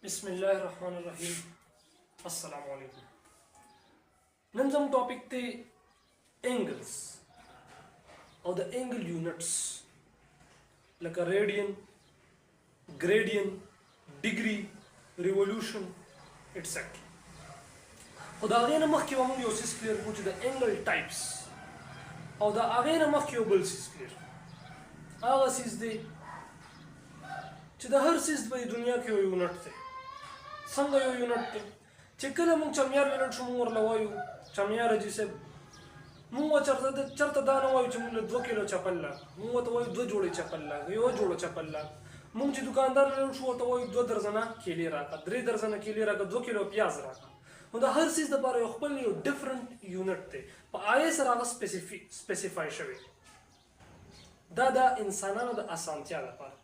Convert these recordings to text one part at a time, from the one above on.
बिस्मिल्लाहिर्रहमानिर्रहीम अस्सलाम वालेकुम। नंजम टॉपिक थे एंगल्स और the angle units like a radian, gradient, degree, revolution, etc. خدا غينا مخكي ومون يوسيس كلير بوجه the angle types او دا غينا مخكي وبلسيس كلير هغه سیز دی چې د هر سیز په دنیا کې یو یونټ دی. څنګه یو یونټ دی چې کله مونږ چمیار یونټ شو مونږ ورله وایو چمیار جی صاحب مونږ چرته دا نه وایو چې مونږ له 2 کیلو چپل لا مونږ ته وایو 2 جوړې چپل لا یو جوړه چپل لا مونږ چې دکاندار له شو ته وایو 2 درزنه کیلې راکا 3 درزنه کیلې راکا 2 کیلو پیاز راکا نو دا هر سیز د لپاره یو خپل یو ډیفرنٹ یونټ دی په آی سره هغه سپیسیفای شوی دا د انسانانو د اسانتیا لپاره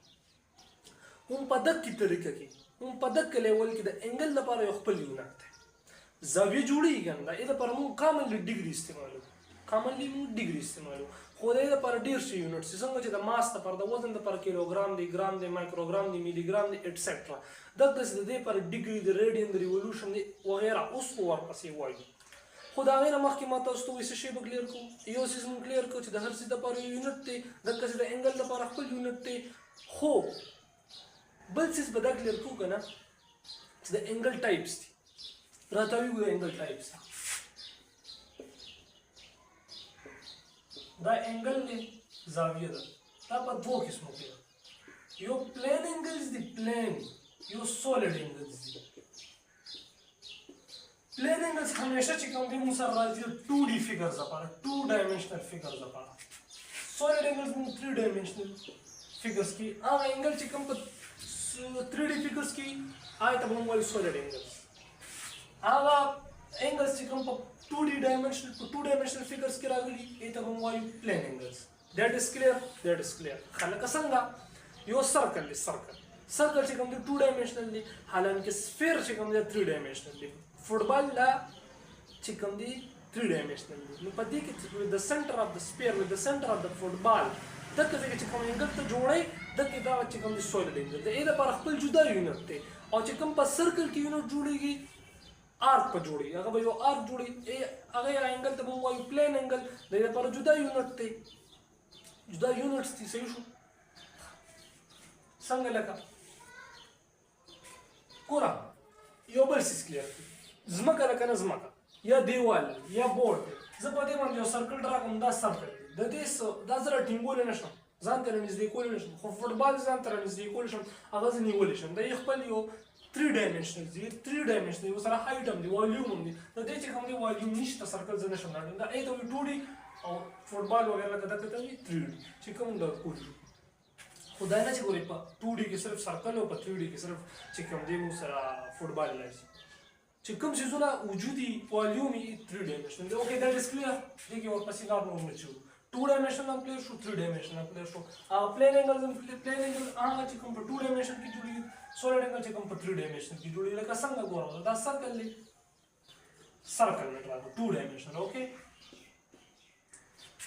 هم په دقیقه طریقه کې هم په دقیقه لیول کې د انګل لپاره یو خپل یونټ دی زاویه جوړیږي دا اې لپاره موږ کامل ډیګري استعمالو کامنلی موږ ډیګري استعمالو خو دا لپاره ډیر شي یونټ څنګه چې د ماس لپاره د وزن لپاره کیلوګرام دی ګرام دی مایکروګرام دی میلی ګرام دی ایټسټرا دغه څه د دې لپاره ډیګري د ریډین د ریولوشن دی وغیرہ اوس ورپسې وایي خو دا غیر مخکې ما تاسو ته وایي شی به کلیر کو یو سیس مون کلیر کو چې د هر څه لپاره یونټ دی دغه څه د انګل لپاره خپل یونټ دی خو بل څه به دا کلیر کو کنه چې د انګل ټایپس دي راته وی د انګل ټایپس دا انګل نه زاویه ده دا په دوه قسمو کې یو پلین انګلز دي پلین یو سولید انګلز دي پلین انګلز همیشه چې کوم دي موږ سره راځي 2D فیګرز لپاره 2 ډایمنشنل فیګرز لپاره سولید انګلز موږ 3 ډایمنشنل فیګرز کې هغه انګل چې کوم په 3D فیګرز کې آیته موږ وایو سولید انګلز هغه انګلز چې کوم په 2D dimensional figures کې راغلي ایته هم وایو plane angles that is clear خلک څنګه یو سرکل دی سرکل چې کوم دی 2 dimensional دی حالانکه سفیر چې کوم دی 3 dimensional دی فوټبال لا چې کوم دی 3 dimensional دی نو په دې کې the center of the sphere with the center of the football دغه چې کوم انګل ته جوړي دغه دا چې کوم دی solid angle دی دا پر خپل جدا یونټ دی او چې کوم په سرکل کې یونټ جوړيږي آرک په جوړي هغه به یو آرک جوړي هغه انګل ته وایي پلین انګل د لپاره جدا یونټ دی جدا یونټس دي صحیح شو څنګه لکه کورا یو بل سیس کلیر زمکه لکه نه زمکه یا دیوال یا بورډ زه په دې باندې یو سرکل ډرا کوم دا سرکل د دې دا زره ټینګول نشم ځان ته نږدې کول نشم خو فوټبال ځان ته نږدې کول شم هغه ځنیول شم د خپل یو 3 dimensional دی 3 dimensional یو سره هایټ هم دی والیوم هم دی د دې چې کوم دی والیوم نشته سرکل زنه شم نه دا ایته وی 2D او فوټبال وغیرہ لکه دا ته وی 3D چې کوم دا کوی خدای نه چې ګوري په 2D کې صرف سرکل او په 3D کې صرف چې کوم دی مو سره فوټبال لایي چې کوم څه زونه وجودي والیوم 3 dimensional دی اوکې دا is clear دې کې ورپسې کار نه ومچو 2 dimensional player شو 3 dimensional player شو plane angle هغه چې کوم په 2 dimension کې جوړي solid angle چې کوم په 3 dimension کې جوړي لکه څنګه ګورو دا سرکل دی سرکل نه راځي 2 dimensional اوکې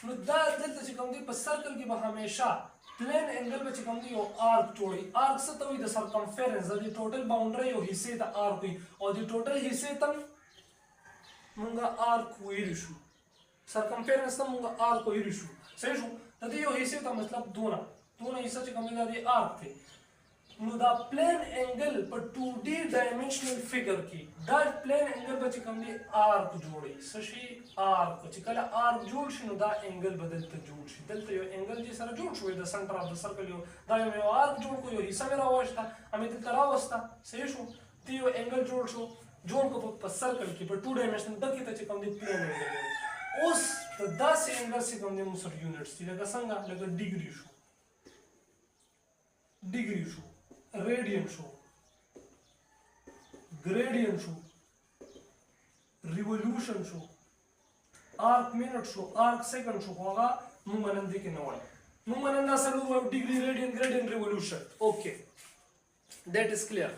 نو دا دلته چې کوم دی په سرکل کې به همیشه plane angle به چې کوم دی یو arc جوړي arc څه ته وایي د circumference د ټوټل باونډري یو حصے ته arc وي او د ټوټل حصے ته مونږه arc ویل شو circumference ته مونږه arc ویل شو صحیح شو د دې یو حصے ته مطلب دونه حصہ چې کوم دی arc دی نو دا پلین انګل په 2D ډایمنشنل فیګر کې دا پلین انګل به چې کوم دی آرک جوړي څه شي آرک چې کله آرک جوړ شي نو دا انګل بدلته جوړ شي دلته یو انګل چې سره جوړ شوی د سنټر اف د سرکل یو دا یو آرک جوړ کو یو حصہ مې راوښته امې دلته راوسته صحیح شو تی یو انګل جوړ کو په سرکل کې په 2 ډایمنشنل دغه ته چې کوم دی پلین انګل اوس د داسې انګل چې کوم دی مو سره یونټس دي لکه څنګه لکه ډیګري شو radian शो gradient शो revolution शो arc minute शो arc second शो होगा मुंगनंद के नवाय मुंगनंद असलू degree radian gradian revolution okay that is clear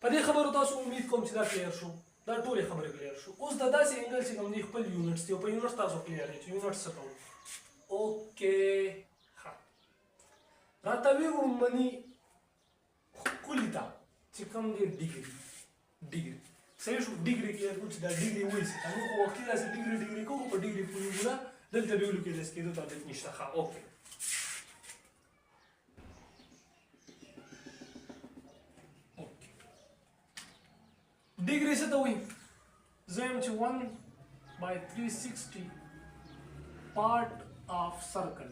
पदे खबर تاسو امید کوم چې دا کلیر شو دا ټول خبره کلیر شو اوس د داسې انګل چې کوم دی خپل یونټس دی په یونټ تاسو کلیر دي یونټ څه ته اوکے ها راته وی ومني کلیتا چې کوم دی ډیګري صحیح شو ډیګري کې اوس دا ډیګري وایي موږ وخت کې داسې ډیګري کوو په ډیګري پوهېږو دلته به ویلو کې داسې کېدو تابعیت نشته ښه اوکې ډیګري څه ته وایي زه یم چې 1/360 پارټ آف سرکل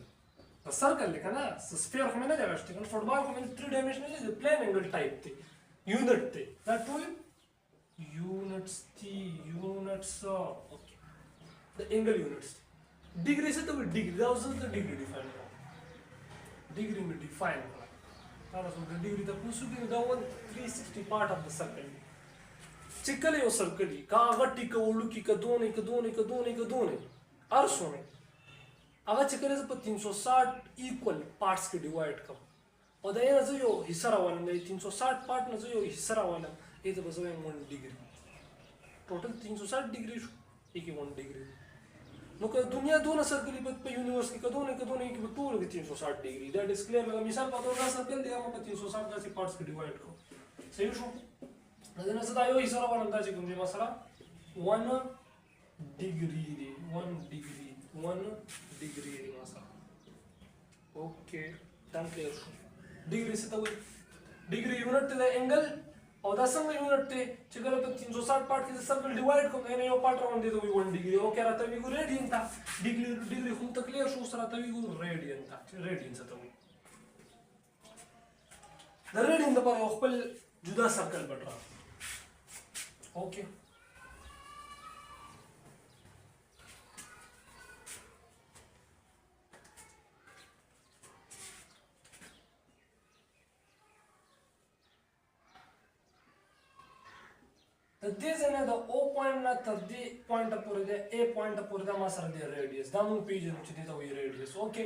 سرکل دی که نه سفیر خو مې نه دی اخیستی که نه فوټبال خو مې 3 ډایمنشنل دی پلین انګل ټایپ دی یونټ دی دا ټول یونټس دي یونټس اوکې د انګل یونټس ډیګري څه ته وایي ډیګري دا اوس زه ډیګري ډیفاین کوم ډیګري مې ډیفاین کړه تاسو د ډیګري تاسو کې دا 1/360 پارټ آف د سرکل دی چې کله یو سرکل وي که هغه ټیکه وړوکي که دونې هر څومره هغه چې کله زه په 360 ایکول پارټس کې ډیوایډ کړم او د یې نه زه یو حصه راوالم د 360 پارټ نه زه یو حصه راوالم دې ته به زه وایم 1 ډیګري ټوټل 360 ډیګري شو دې کې 1 ډیګري نو که دنیا دونه سرکل په یونیورس کې که دونه کې به ټول کې 360 ډیګري دا ډسکلیر لکه مثال په توګه سرکل دی هغه په 360 داسې پارټس کې ډیوایډ کړو صحیح شو نو دا زه دا یو حصه راوالم دا چې کوم دی مثلا 1 ډیګري دی 1 ډیګري دی مثلا اوکې دا کلیر شو ډیګري څه ته وایي ډیګري یونټ دی د انګل او دا څنګه یونټ دی چې کله په 360 پارټ کې د سرکل ډیوایډ کوم دا یو پارټ راوند دی 1 ډیګري اوکې راته ویګو ریډین ته ډیګري خو ته کلیر شو سره راته ویګو ریډین ته ریډین څه ته وایي د ریډین لپاره یو خپل جدا سرکل بټرا اوکې د دې ځای نه د او پوینټ نه تر دې پوینټه پورې دی ا پوینټه پورې دا ما سره دی ریډیس دا موږ پیژنو چې دې ته وایي ریډیس اوکې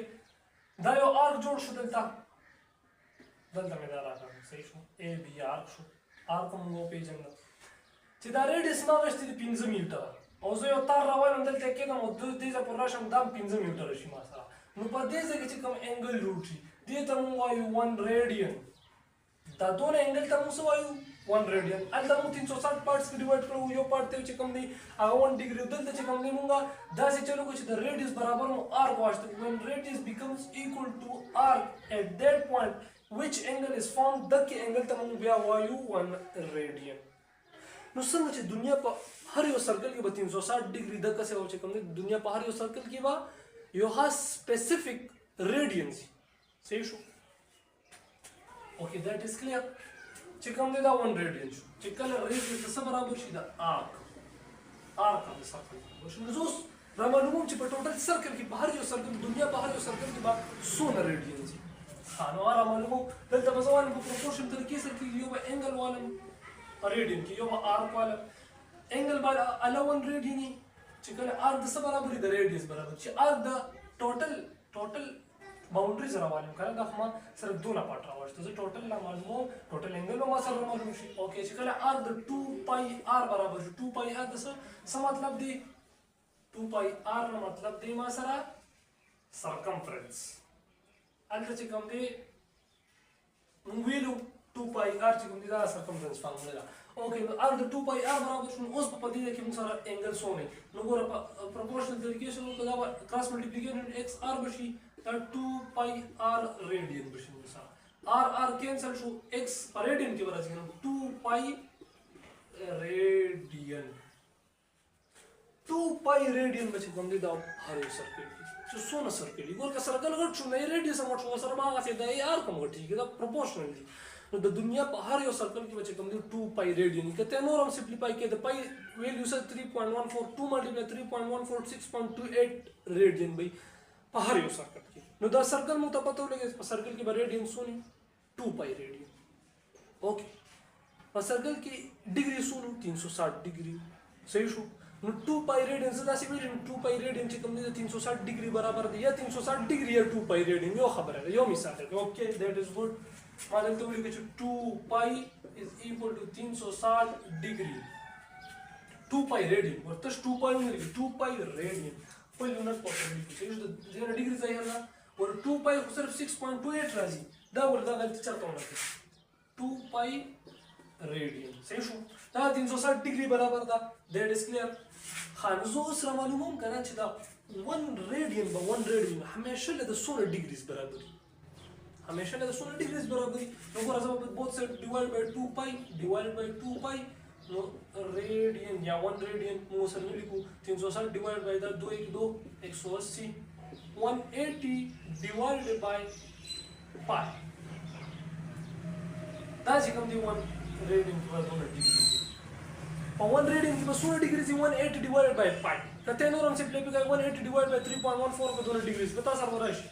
دا یو آرک جوړ شو دلته مې دا راکړه صحیح شو ا بي آرک شو آرک موږ وپېژنو چې دا ریډیس ما اخیستی دی 15 میټره او زه یو تار راوالم دلته کېږم او دې ځای پورې راشم دا 15 میټره شي ما سره نو په دې ځای کې چې کوم انګل جوړ شي دې ته موږ وایو 1 ریډین دا دونه انګل ته موږ څه وایو 1 ریډین هلته موږ 360 پارټس کې ډیوایډ کړو یو پارټ ته چې کوم دی هغه 1 ډیګري دلته چې کوم دی موږ داسې چلو کړو چې د ریډیس برابر مو آرک واشته when radius becomes equal to arc at that point which angle is formed دغه انګل ته موږ بیا وایو 1 ریډین نو څنګه چې دنیا په هر یو سرکل کې به 360 ډیګري د کسه او چې کوم دی دنیا په هر یو سرکل کې به یو خاص سپیسیفیک ریډینس صحیح شو اوکې دیٹ از کلیر چې کوم دی دا 1 ریډین شو چې کله ریډیس څه برابر شي دا آرک د سرکل شو نو اوس را معلوموم چې په ټوټل سرکل کې په هر یو سرکل دنیا په هر یو سرکل کې به څونه ریډینس دي نو را معلوموم دلته به زه وایم په پروپورشن طریقې سره کې یو به انګل والم ریډین کې یو به آرک والم انګل به اله 1 ریډین چې کله آرک د څه برابر دی د ریډیس برابر چې آرک د ټوټل باونډریز راوالم کنه دا خو ما صرف دونه پټ راوښته زه ټوټل لا معلومو ټوټل انګل به ما سره معلوم شي اوکې چې کله آر د 2 پای آر برابر شي 2 پای آر د څه مطلب دی 2 پای آر نو مطلب دی ما سره سرکمفرنس البته چې کوم دی موږ ویلو 2 پای آر چې کوم دی دا سرکمفرنس فارموله ده اوکې نو آر د 2 پای آر برابر شو اوس په دې کې موږ سره انګل سونه نو ګوره پروپورشنل طریقې سره موږ دا کراس ملټیپلیکیشن ایکس آر بشي دا 2 پای آر ریډین بشي مثلا آر کینسل شو ایکس پر ریډین کې راځي نو 2 پای ریډین 2 پای ریډین بچ کوم دی دا هر یو سرکل چې څونه سرکل ګور کا سرکل غټ شو نه ریډیس هم شو سره ما غته دا آر کوم غټي دا پروپورشنل دي نو د دنیا په هر یو سرکل کې بچ کوم دی 2 پای ریډین کته نور هم سمپلیفای کې د پای ویلیو سره 3.14 2 ملټیپلای 3.14 6.28 ریډین به په هر یو سرکل کې نو دا سرکل مو ته پته ولګي په سرکل کې به ریډین سونی 2 پای ریډین اوکې په سرکل کې ډیګري سونو 360 ډیګري صحیح شو نو 2 پای ریډین زدا سی ویل 2 پای ریډین چې کوم دی 360 ډیګري برابر دی یا 360 ډیګري یا 2 پای ریډین یو خبره ده یو مثال ده اوکې دیٹ از ګډ ما دلته ویل چې 2 پای از ایکوال ټو 360 ډیګري 2 پای ریډین ورته 2 پای نه 2 پای ریډین په یونټ پوسیبل کې چې د ډیګري ځای هغه ور 2 پای خو صرف 6.28 راځي دا ورته غلطی چرته ونه 2 پای रेडियन सही शो دا 360 डिग्री बराबर دا दैट इज क्लियर خانزو سره معلوموم کنه چې دا 1 रेडियन به 1 रेडियन همیشه له 16 डिग्रीज برابر همیشه له 16 डिग्रीज برابر نو ګور زما په بوث سایډ ډیوایډ بای 2 پای ډیوایډ بای 2 پای نو रेडियन या 1 रेडियन مو سره لیکو 360 ډیوایډ بای دا 2 1 2 180 180 ډیوایډ بای پای دا چې کوم دی 1 रेडियन په 2 डिग्री په 1 रेडियन کې په 16 डिग्री سي 180 ډیوایډ بای پای کته نور هم سمپلی کوي 180 ډیوایډ بای 3.14 په 2 डिग्री به تاسو سره راشي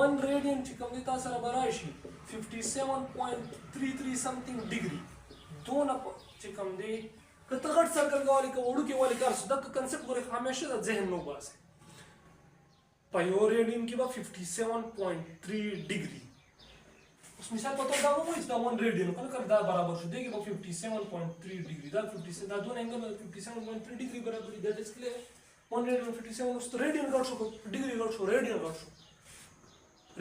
1 रेडियन چې کوم دی تاسو سره راشي 57.33 समथिंग डिग्री دونه چې کوم دی کته غټ سرکل غواړي کوړو کې والی کار څه د کنسپټ غوړي همیشه د ذهن نو باسه په یو रेडियन کې به 57.3 डिग्री اوس مثال په توګه دا وایي چې دا 1 रेडियन کنه دا برابر شو دیږي په 57.3 डिग्री دا 57 دا دوه انګل 57.3 डिग्री برابر دی دیٹ از کلیئر 1 रेडियन 57 اوس रेडियन غټ شو डिग्री غټ شو रेडियन غټ شو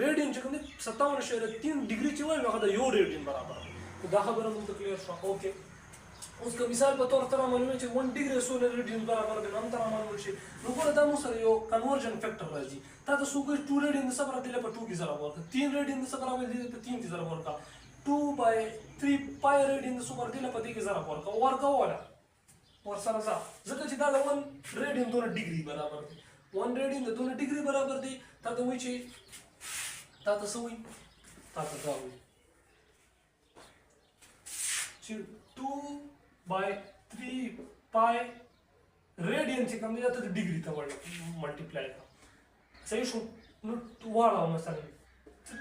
रेडियन چې کوم 57.3 डिग्री چې وایي هغه د یو रेडियन برابر دا خبره مونږ ته کلیئر شو اوکې اوس که مثال په تور سره معلومه چې 1 डिग्री 16 रेडियन برابر دی هم تر معلوم شي نو ګوره دا مو سره یو کنورژن فیکټر راځي تا د سوګ 2 रेडियन د صبر دی په 2 کې ضرب ورکړه 3 रेडियन د صبر دی په 3 کې ضرب ورکړه 2/3 پای रेडियन د صبر دی په دې کې ضرب ورکړه ورکوله ورسره ځه ځکه چې دا د 1 रेडियन 2 डिग्री برابر دی 1 रेडियन د 2 डिग्री برابر دی تا ته وایي چې تا ته سوي تا ته دا وایي چې 2/3 पाई रेडियन से कम दिया तो डिग्री था वर्ड मल्टीप्लाई का सही शो नो वाला मसला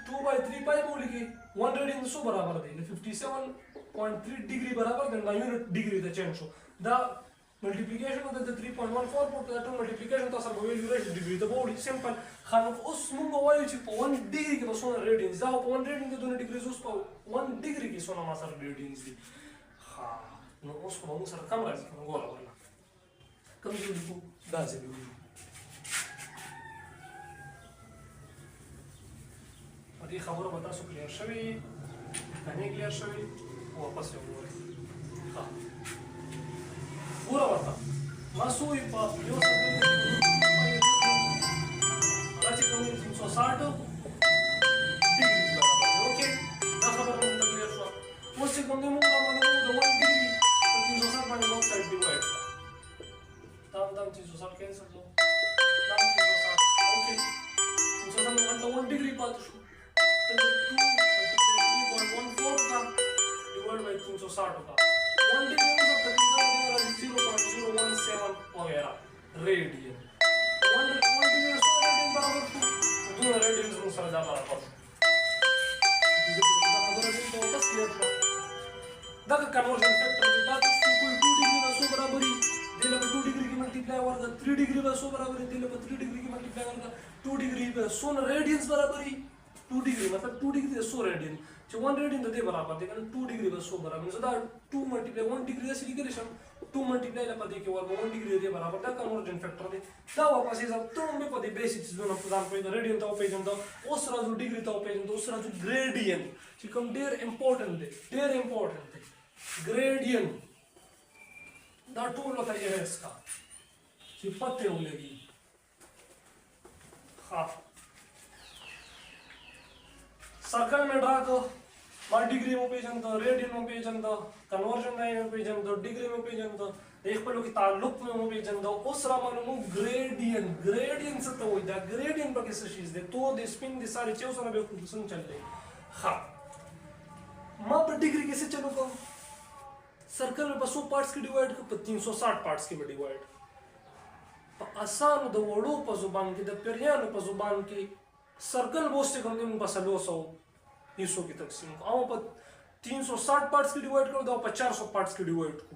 2/3 पाई बोली कि 1 रेडियन सो बराबर दे 57.3 डिग्री बराबर then unit degree the change show the multiplication होता है 3.14 पर द मल्टीप्लिकेशन तो सर वैल्यू रेट डिग्री तो बोली सिंपल खान उस मुंगो वायु ची 1 डिग्री के सोना रेडियन जा 1 रेडियन के दोनों डिग्री उस पर 1 डिग्री की सोना मासर रेडियन दी हां नो उसको हम सर कम राजी कम गोला वाला कम जो लिखो दाजे भी और ये खबर बता सो क्लियर शवी कने क्लियर शवी वापस से बोल हां पूरा बता मासोई पा यो सब आज कम 360 डिग्री ओके दा खबर हम क्लियर शो उससे कम दे मुंगा मानो 1 डिग्री 360 माने बोथ साइड डिवाइड दाम 360 कैंसिल लो दाम 360 ओके 360 में 1 डिग्री बात शो तो 2 3.14 का डिवाइड बाय 360 का 1 डिग्री में सब तकरीबन 0.017 वगैरह रेडियन 1 डिग्री 100 रेडियन बराबर शो 2 रेडियन से सर जा बराबर دا کنورژن فیکټر دا کوم 2 डिग्री به سو برابرۍ دله په 2 डिग्री کې ملټیپلای ورته 3 डिग्री به سو برابرۍ دله په 3 डिग्री کې ملټیپلای ورته 2 डिग्री به 100 रेडियंस برابرۍ 2 डिग्री मतलब 2 डिग्री 100 रेडियन چې 1 रेडियन د دې برابر دی کنه 2 डिग्री به 100 برابر نو دا 2 ملټیپلای 1 डिग्री د سړي کې شم 2 ملټیپلای له پدې کې ورته 1 डिग्री دی برابر دا کنورژن فیکټر دی دا واپس یې ځم ته مې په دې بیسیک زونه په ځان په रेडियन ته پیژنم دا اوس راځو डिग्री ته پیژنم اوس راځو ګریډین چې کوم ډیر امپورټنت دی ग्रेडियन दा टूल होता है इसका पत्ते उगलेगी हाँ सर्कल में ड्रा को डिग्री में पेजन दो रेडियन में पेजन दो कन्वर्जन में पेजन दो डिग्री में पेजन दो एक पहलू की ताल्लुक में पेजन दो उस रामानु ग्रेडियन ग्रेडियन से तो वही ग्रेडियन पर किसी चीज दे तो दे स्पिन दे सारे चेव सारा बेवकूफ सुन चल रहे हाँ माँ पर डिग्री कैसे चलो को सर्कल में 200 पार्ट्स की डिवाइड को 360 पार्ट्स की में डिवाइड आसान द वड़ो पर जुबान की द पेरियानो पर जुबान की सर्कल बोस्टे कम दिन पर 100 हिस्सों की तकसीम को आओ पर 360 पार्ट्स की डिवाइड कर दो 400 पार्ट्स की डिवाइड को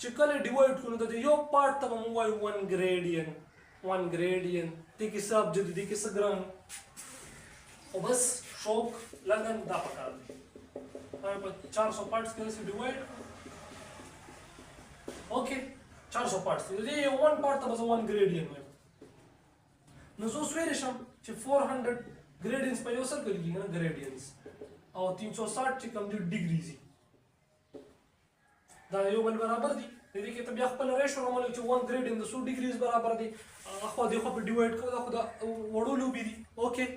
चिकले डिवाइड को तो यो पार्ट तब मोबाइल 1 ग्रेडियन ते की सब जदी की सग्राम और बस शौक लगन दा पका दे पर 400 पार्ट्स के से डिवाइड ओके 400 पार्ट्स ये 1 पार्ट तब 1 ग्रेडियन में नजो स्वेरिशम चे 400 ग्रेडियंस पर योसर करेगी ना ग्रेडियंस और 360 चे कम जो डिग्री जी دا یو بل برابر دي د دې کې ته بیا خپل ریشو راولې چې 1 ګریډ ان د 100 ډیګریز برابر دي اخو د خو په ډیوایډ کوو دا خو د وړو لوبي دي اوکې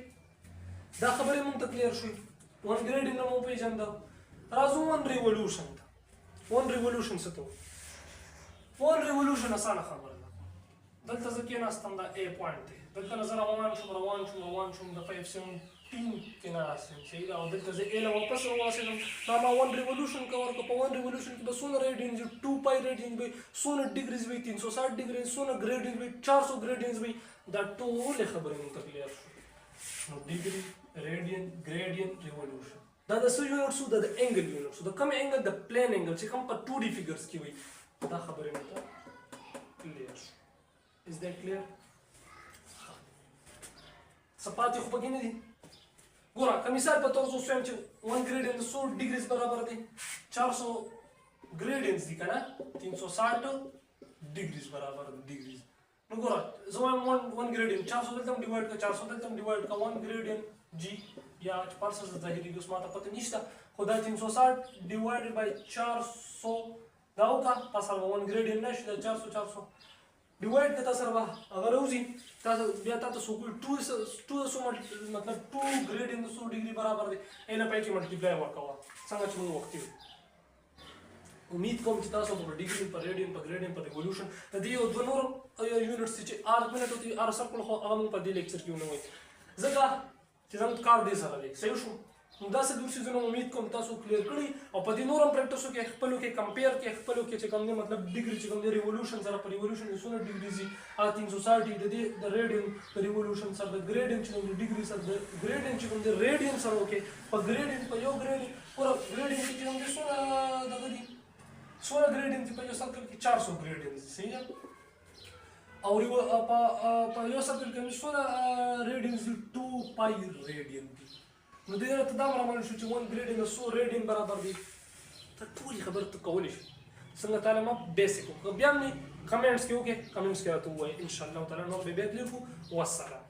دا خبرې مونږ ته کلیر شوې 1 ګریډ ان مو پیژند راځو 1 ریولوشن ته 1 ریولوشن څه ته 1 ریولوشن اسانه خبره ده دلته ځکه ناستم دا A پوینټ دی دلته نظر روان شوم د 517 کې ناستم صحیح ده او دلته زه A له واپس راواسېدم دا ما 1 ریولوشن کور کو په 1 ریولوشن کې به څونه ریډینګز 2 پای ریډینګ وي څونه ډیګریز وي 360 ډیګریز څونه ګریډینګ وي 400 ګریډینګز وي دا ټول خبرې مونږ ته کلیر شو نو ډیګري ریډین ګریډین ریولوشن دا د څه یونټ شو د انګل یونټ شو د کوم انګل د پلین انګل چې کوم په 2D فیګرز کې وي دا خبرې مونږ ته کلیر شو از دیٹ کلیر سپاتې خو پکې نه دي ګوره که مثال په توګه زه وایم چې 1 ګریډین د 100 ډیګریز برابر دی 400 ګریډینز دي که نه 360 ډیګریز برابر دی ډیګریز نو ګوره زه وایم 1 ګریډین 400 دلته هم ډیوایډ کړه 400 دلته هم ډیوایډ کړه 1 ګریډین جی یا 400 ظاهري اوس ماته پته نشته خو دا 360 ډیوایډ بای 400 دا وکړه تا سره 1 ګریډین نشي دا 400 ډیوایډ که تا سره به هغه راوځي تاسو بیا تاسو کوئی 2 مطلب 2 ګریډین د 100 ډیګري برابر دی اینه پای کې ملټیپلای ورکوه څنګه چې موږ وخت امید کوم چې تاسو په ډیګري په ریډین په ګریډین په ریولوشن د دې یو دوه نور یونټس چې آر منټ او آر سرکل خو هغه موږ په دې لیکچر کې ونه وایي ځکه چې زموږ کار دې سره دی صحیح شو نو داسې ډول څیزونه امید کوم تاسو کلیر کړي او په دې نورم پریکټسو کې خپلو کې کمپیر کې خپلو کې چې کوم دی مطلب ډیګري چې کوم دی ریولوشن سره په ریولوشن کې څونه ډیګریز دي 360 د دې د ریډین د ریولوشن سره د ګریډین چې کوم دی ډیګري سره د ګریډین چې کوم دی ریډین سره اوکې په ګریډین په یو ګریډین پورا ګریډین چې کوم دی څونه دغه دي څونه ګریډین په یو سرکل کې 400 ګریډین صحیح ده او په یو سرکل کې څونه ریډینز 2 پای ریډین دي نو دې ته دا معلومه شو چې 1 ګریډینګ 100 ریډینګ برابر دي ته ټول خبره ته کولی شي څنګه تعالی ما بیسیک بیا هم کمنټس کې وکړئ کمنټس کې راته ووایئ ان شاء الله تعالی نور به بیا کلیکو والسلام